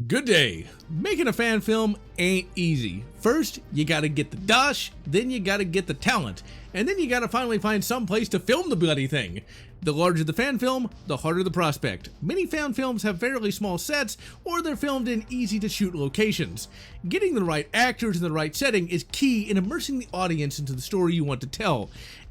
Good day. Making a fan film ain't easy. First, you gotta get the dosh, then you gotta get the talent, and then you gotta finally find some place to film the bloody thing. The larger the fan film, the harder the prospect. Many fan films have fairly small sets, or they're filmed in easy-to-shoot locations. Getting the right actors in the right setting is key in immersing the audience into the story you want to tell.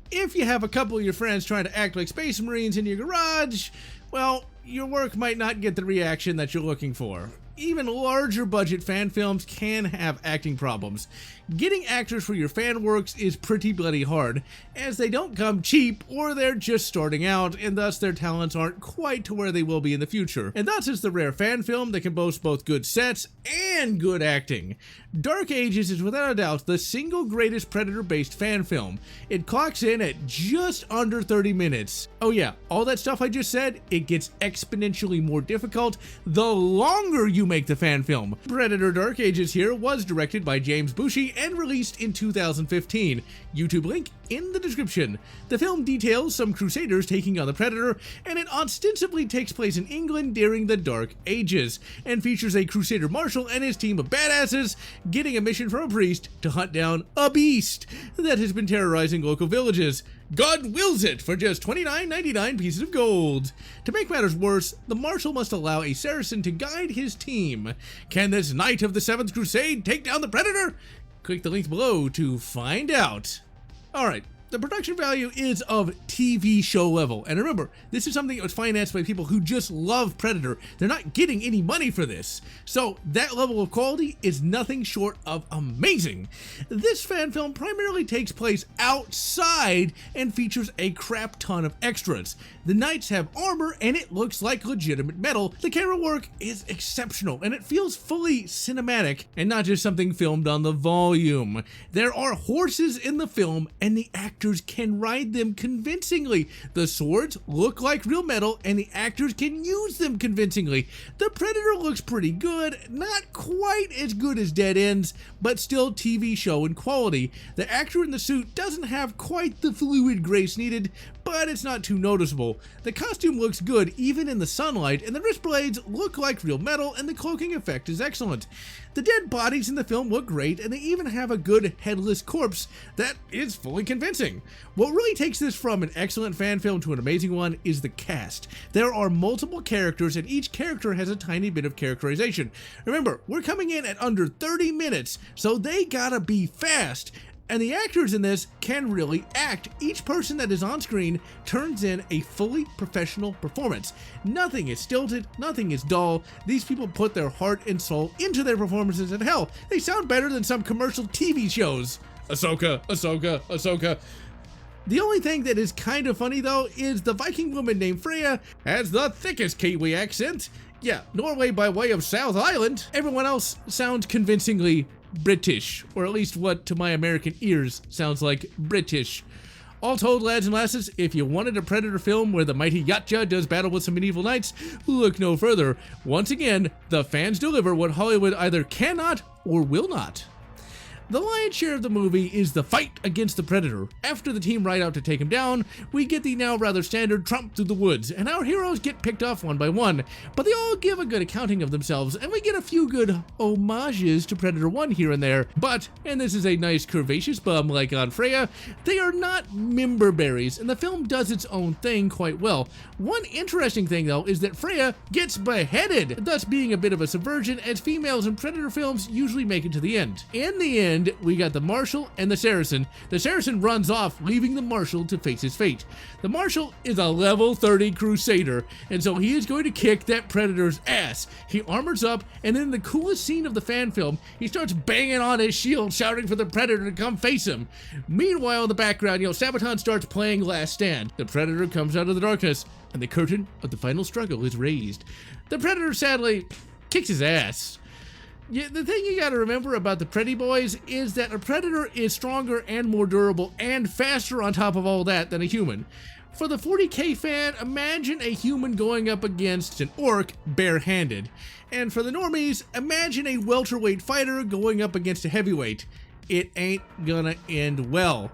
If you have a couple of your friends trying to act like Space Marines in your garage, well, your work might not get the reaction that you're looking for. Even larger budget fan films can have acting problems. Getting actors for your fan works is pretty bloody hard, as they don't come cheap or they're just starting out, and thus their talents aren't quite to where they will be in the future. And thus is the rare fan film that can boast both good sets and good acting. Dark Ages is without a doubt the single greatest Predator-based fan film. It clocks in at just under 30 minutes. Oh yeah, all that stuff I just said, it gets exponentially more difficult the longer you make the fan film. Predator Dark Ages here was directed by James Bushy and released in 2015. YouTube link in the description. The film details some Crusaders taking on the Predator, and it ostensibly takes place in England during the Dark Ages, and features a Crusader Marshal and his team of badasses getting a mission from a priest to hunt down a beast that has been terrorizing local villages. God wills it for just $29.99 pieces of gold. To make matters worse, the Marshal must allow a Saracen to guide his team. Can this Knight of the 7th Crusade take down the Predator? Click the link below to find out. Alright, the production value is of TV show level, and remember, this is something that was financed by people who just love Predator. They're not getting any money for this, so that level of quality is nothing short of amazing. This fan film primarily takes place outside and features a crap ton of extras. The knights have armor and it looks like legitimate metal. The camera work is exceptional and it feels fully cinematic and not just something filmed on the volume. There are horses in the film and the actors can ride them convincingly. The swords look like real metal and the actors can use them convincingly. The Predator looks pretty good, not quite as good as Dead Ends, but still TV show in quality. The actor in the suit doesn't have quite the fluid grace needed, but it's not too noticeable. The costume looks good even in the sunlight, and the wrist blades look like real metal, and the cloaking effect is excellent. The dead bodies in the film look great, and they even have a good headless corpse that is fully convincing. What really takes this from an excellent fan film to an amazing one is the cast. There are multiple characters, and each character has a tiny bit of characterization. Remember, we're coming in at under 30 minutes, so they gotta be fast. And the actors in this can really act. Each person that is on screen turns in a fully professional performance. Nothing is stilted, nothing is dull. These people put their heart and soul into their performances, and hell, they sound better than some commercial TV shows. Ahsoka, Ahsoka, Ahsoka. The only thing that is kind of funny though is the Viking woman named Freya has the thickest Kiwi accent. Yeah, Norway by way of South Island. Everyone else sounds convincingly British, or at least what to my American ears sounds like British. All told, lads and lasses, if you wanted a Predator film where the mighty Yatcha does battle with some medieval knights, look no further. Once again, the fans deliver what Hollywood either cannot or will not. The lion's share of the movie is the fight against the Predator. After the team ride out to take him down, we get the now rather standard tromp through the woods, and our heroes get picked off one by one, but they all give a good accounting of themselves, and we get a few good homages to Predator 1 here and there, but, and this is a nice curvaceous bum like on Freya, they are not member berries, and the film does its own thing quite well. One interesting thing though is that Freya gets beheaded, thus being a bit of a subversion, as females in Predator films usually make it to the end. In the end, we got the Marshal and the Saracen. The Saracen runs off, leaving the Marshal to face his fate. The Marshal is a level 30 Crusader, and so he is going to kick that Predator's ass. He armors up, and in the coolest scene of the fan film, he starts banging on his shield, shouting for the Predator to come face him. Meanwhile, in the background, Sabaton starts playing Last Stand. The Predator comes out of the darkness, and the curtain of the final struggle is raised. The Predator, sadly, kicks his ass. Yeah, the thing you gotta remember about the Pretty Boys is that a Predator is stronger and more durable and faster on top of all that than a human. For the 40K fan, imagine a human going up against an orc barehanded. And for the normies, imagine a welterweight fighter going up against a heavyweight. It ain't gonna end well.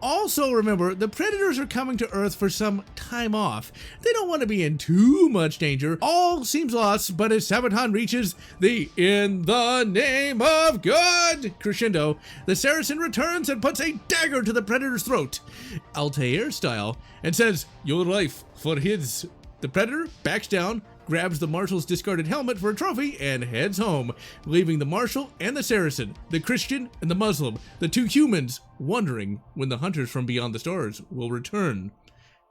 Also remember, the predators are coming to Earth for some time off. They don't want to be in too much danger. All seems lost, but as Sabaton reaches the "in the name of God" crescendo, the Saracen returns and puts a dagger to the predator's throat, Altair style, and says, "Your life for his." The predator backs down, grabs the marshal's discarded helmet for a trophy, and heads home, leaving the marshal and the Saracen, the Christian and the Muslim, the two humans, wondering when the hunters from beyond the stars will return.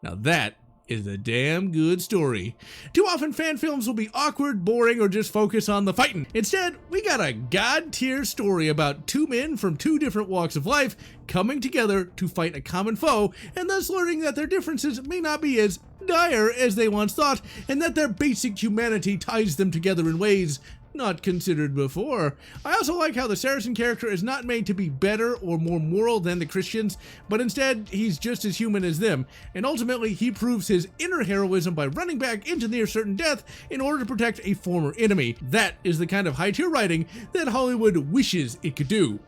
Now that is a damn good story. Too often fan films will be awkward, boring, or just focus on the fighting. Instead, we got a god-tier story about two men from two different walks of life coming together to fight a common foe, and thus learning that their differences may not be as dire as they once thought, and that their basic humanity ties them together in ways not considered before. I also like how the Saracen character is not made to be better or more moral than the Christians, but instead he's just as human as them, and ultimately he proves his inner heroism by running back into near certain death in order to protect a former enemy. That is the kind of high-tier writing that Hollywood wishes it could do.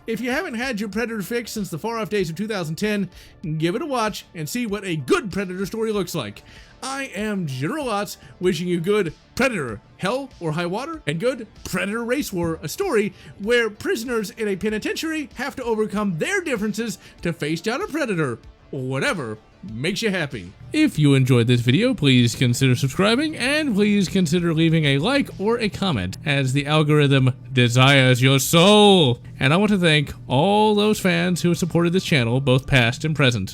If you haven't had your Predator fix since the far-off days of 2010, give it a watch and see what a good Predator story looks like. I am General Lots, wishing you good Predator, Hell or High Water, and good Predator Race War, a story where prisoners in a penitentiary have to overcome their differences to face down a predator, or whatever makes you happy. If you enjoyed this video, please consider subscribing, and please consider leaving a like or a comment, as the algorithm desires your soul. And I want to thank all those fans who have supported this channel, both past and present.